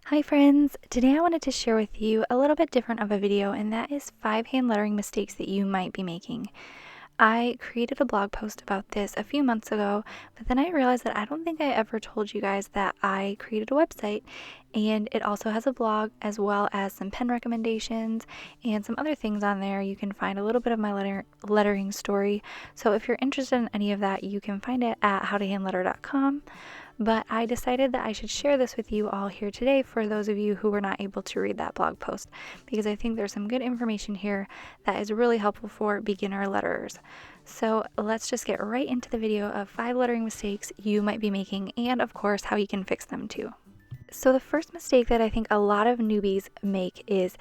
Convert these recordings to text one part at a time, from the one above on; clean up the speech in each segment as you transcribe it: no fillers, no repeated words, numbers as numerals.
Hi friends! Today I wanted to share with you a little bit different of a video, and that is 5 hand lettering mistakes that you might be making. I created a blog post about this a few months ago, but then I realized that I don't think I ever told you guys that I created a website, and it also has a blog as well as some pen recommendations and some other things on there. You can find a little bit of my lettering story, so if you're interested in any of that, you can find it at howtohandletter.com. But I decided that I should share this with you all here today for those of you who were not able to read that blog post, because I think there's some good information here that is really helpful for beginner letterers. So let's just get right into the video of 5 lettering mistakes you might be making, and of course how you can fix them too. So the first mistake that I think a lot of newbies make is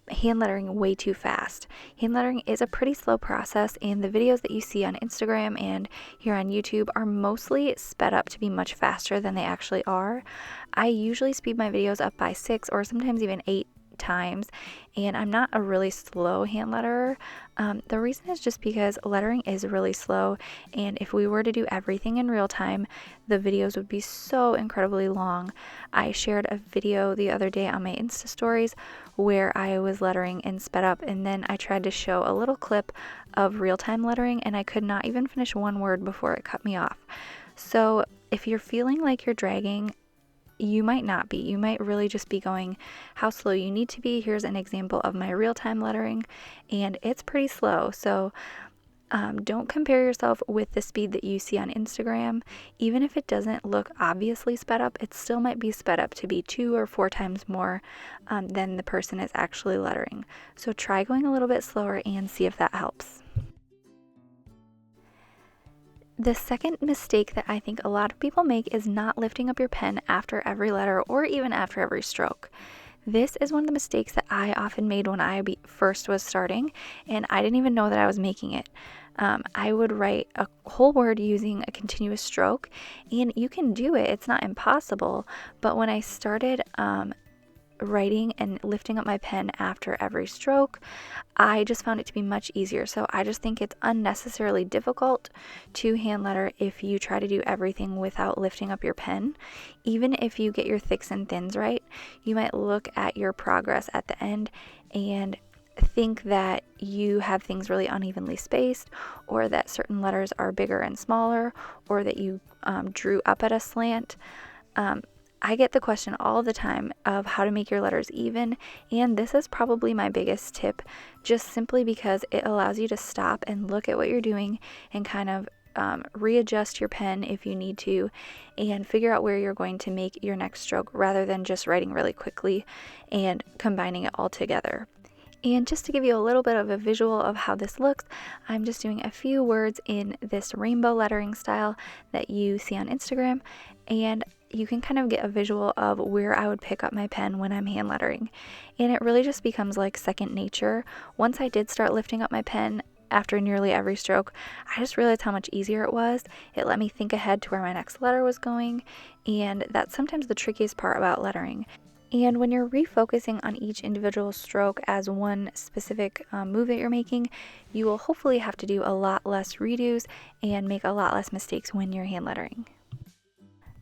hand lettering way too fast. Hand lettering is a pretty slow process, and the videos that you see on Instagram and here on YouTube are mostly sped up to be much faster than they actually are. I usually speed my videos up by 6 or sometimes even 8 times, and I'm not a really slow hand letterer. The reason is just because lettering is really slow, and if we were to do everything in real time, the videos would be so incredibly long. I shared a video the other day on my Insta stories where I was lettering and sped up, and then I tried to show a little clip of real-time lettering, and I could not even finish one word before it cut me off. So if you're feeling like you're dragging, you might not be. You might really just be going how slow you need to be. Here's an example of my real-time lettering, and it's pretty slow. So don't compare yourself with the speed that you see on Instagram. Even if it doesn't look obviously sped up, it still might be sped up to be 2 or 4 times more than the person is actually lettering. So try going a little bit slower and see if that helps. The second mistake that I think a lot of people make is not lifting up your pen after every letter or even after every stroke. This is one of the mistakes that I often made when I first was starting, and I didn't even know that I was making it. I would write a whole word using a continuous stroke, and you can do it. It's not impossible, but when I started writing and lifting up my pen after every stroke, I just found it to be much easier. So I just think it's unnecessarily difficult to hand letter if you try to do everything without lifting up your pen. Even if you get your thicks and thins right, you might look at your progress at the end and think that you have things really unevenly spaced, or that certain letters are bigger and smaller, or that you drew up at a slant. I get the question all the time of how to make your letters even, and this is probably my biggest tip, just simply because it allows you to stop and look at what you're doing and kind of readjust your pen if you need to, and figure out where you're going to make your next stroke rather than just writing really quickly and combining it all together. And just to give you a little bit of a visual of how this looks, I'm just doing a few words in this rainbow lettering style that you see on Instagram, and you can kind of get a visual of where I would pick up my pen when I'm hand lettering. And it really just becomes like second nature. Once I did start lifting up my pen after nearly every stroke, I just realized how much easier it was. It let me think ahead to where my next letter was going, and that's sometimes the trickiest part about lettering. And when you're refocusing on each individual stroke as one specific move that you're making, you will hopefully have to do a lot less redos and make a lot less mistakes when you're hand lettering.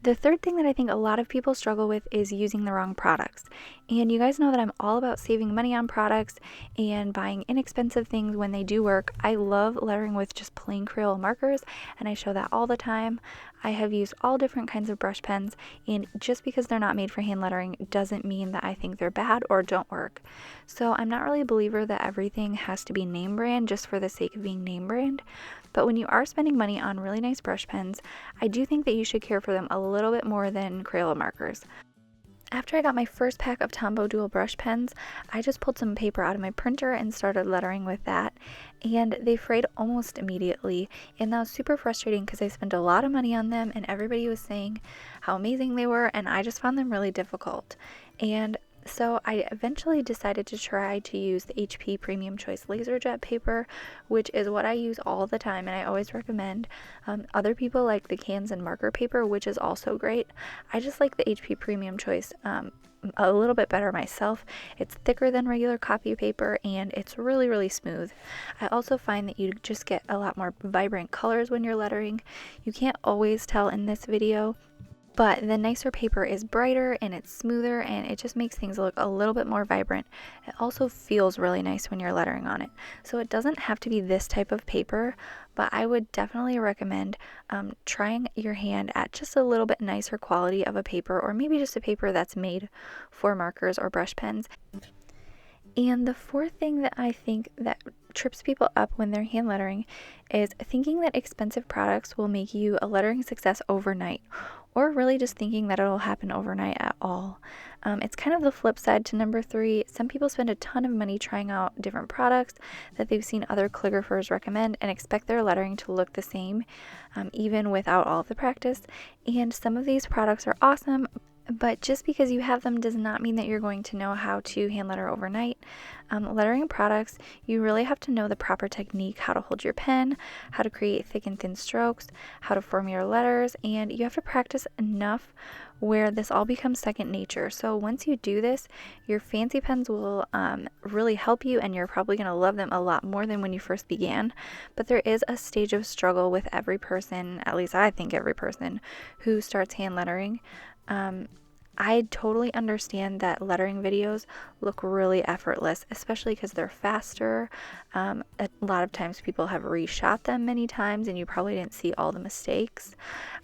The third thing that I think a lot of people struggle with is using the wrong products. And you guys know that I'm all about saving money on products and buying inexpensive things when they do work. I love lettering with just plain Crayola markers, and I show that all the time. I have used all different kinds of brush pens, and just because they're not made for hand lettering doesn't mean that I think they're bad or don't work. So I'm not really a believer that everything has to be name brand just for the sake of being name brand. But when you are spending money on really nice brush pens, I do think that you should care for them a little bit more than Crayola markers. After I got my first pack of Tombow dual brush pens, I just pulled some paper out of my printer and started lettering with that, and they frayed almost immediately, and that was super frustrating because I spent a lot of money on them and everybody was saying how amazing they were, and I just found them really difficult. And so I eventually decided to try to use the HP Premium Choice Laser Jet paper, which is what I use all the time and I always recommend. Other people like the cans and marker paper, which is also great. I just like the HP Premium Choice a little bit better myself. It's thicker than regular copy paper and it's really, really smooth. I also find that you just get a lot more vibrant colors when you're lettering. You can't always tell in this video, but the nicer paper is brighter and it's smoother and it just makes things look a little bit more vibrant. It also feels really nice when you're lettering on it. So it doesn't have to be this type of paper, but I would definitely recommend trying your hand at just a little bit nicer quality of a paper, or maybe just a paper that's made for markers or brush pens. And the fourth thing that I think that trips people up when they're hand lettering is thinking that expensive products will make you a lettering success overnight, or really just thinking that it'll happen overnight at all. It's kind of the flip side to number 3. Some people spend a ton of money trying out different products that they've seen other calligraphers recommend and expect their lettering to look the same, even without all of the practice. And some of these products are awesome, but just because you have them does not mean that you're going to know how to hand letter overnight. Lettering products, you really have to know the proper technique, how to hold your pen, how to create thick and thin strokes, how to form your letters, and you have to practice enough where this all becomes second nature. So once you do this, your fancy pens will really help you, and you're probably going to love them a lot more than when you first began. But there is a stage of struggle with every person, at least I think every person, who starts hand lettering. I totally understand that lettering videos look really effortless, especially because they're faster. A lot of times people have reshot them many times and you probably didn't see all the mistakes.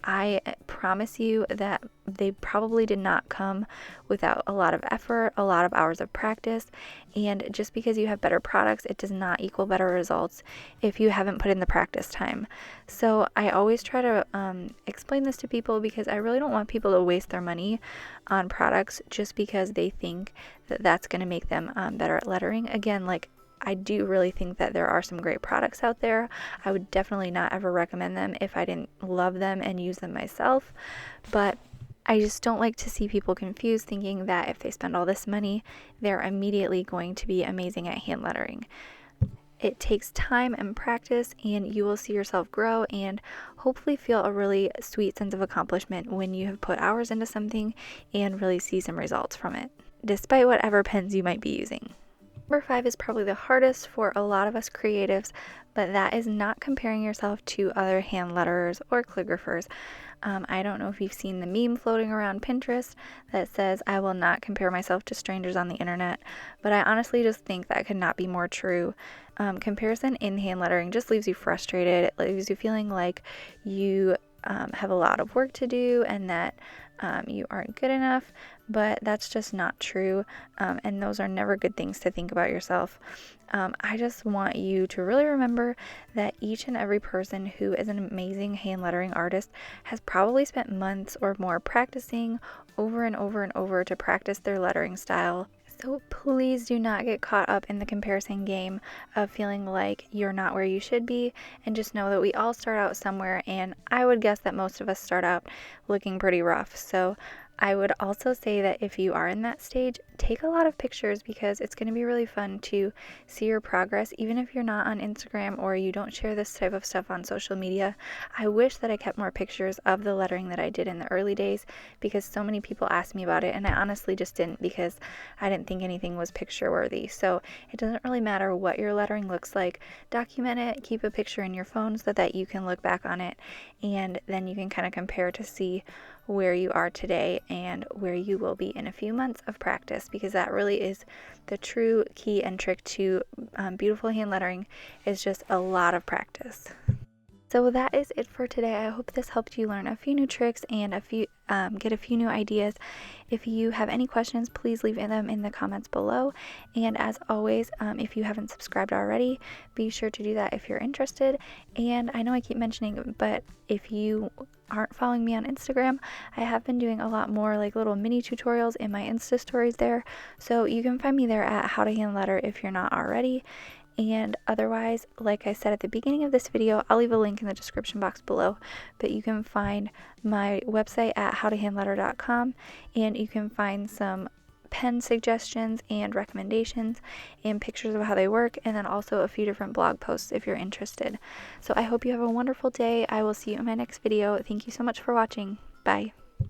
I promise you that they probably did not come without a lot of effort, a lot of hours of practice, and just because you have better products, it does not equal better results if you haven't put in the practice time. So I always try to explain this to people, because I really don't want people to waste their money on products just because they think that that's going to make them better at lettering. Again, like, I do really think that there are some great products out there. I would definitely not ever recommend them if I didn't love them and use them myself, but I just don't like to see people confused thinking that if they spend all this money, they're immediately going to be amazing at hand lettering. It takes time and practice, and you will see yourself grow and hopefully feel a really sweet sense of accomplishment when you have put hours into something and really see some results from it, despite whatever pens you might be using. Number 5 is probably the hardest for a lot of us creatives, but that is not comparing yourself to other hand letterers or calligraphers. I don't know if you've seen the meme floating around Pinterest that says, "I will not compare myself to strangers on the internet," but I honestly just think that could not be more true. Comparison in hand lettering just leaves you frustrated. It leaves you feeling like you have a lot of work to do and that you aren't good enough, but that's just not true, and those are never good things to think about yourself. I just want you to really remember that each and every person who is an amazing hand lettering artist has probably spent months or more practicing over and over and over to practice their lettering style. So please do not get caught up in the comparison game of feeling like you're not where you should be, and just know that we all start out somewhere, and I would guess that most of us start out looking pretty rough. So I would also say that if you are in that stage, take a lot of pictures, because it's going to be really fun to see your progress, even if you're not on Instagram or you don't share this type of stuff on social media. I wish that I kept more pictures of the lettering that I did in the early days, because so many people asked me about it, and I honestly just didn't, because I didn't think anything was picture worthy. So it doesn't really matter what your lettering looks like. Document it, keep a picture in your phone so that you can look back on it, and then you can kind of compare to see where you are today and where you will be in a few months of practice, because that really is the true key and trick to beautiful hand lettering, is just a lot of practice. So that is it for today. I hope this helped you learn a few new tricks and get a few new ideas. If you have any questions, please leave them in the comments below. And as always, if you haven't subscribed already, be sure to do that if you're interested. And I know I keep mentioning it, but if you aren't following me on Instagram, I have been doing a lot more like little mini tutorials in my Insta stories there. So you can find me there at How to Hand Letter if you're not already. And otherwise, like I said at the beginning of this video, I'll leave a link in the description box below, but you can find my website at howtohandletter.com, and you can find some pen suggestions and recommendations and pictures of how they work, and then also a few different blog posts if you're interested. So I hope you have a wonderful day. I will see you in my next video. Thank you so much for watching. Bye.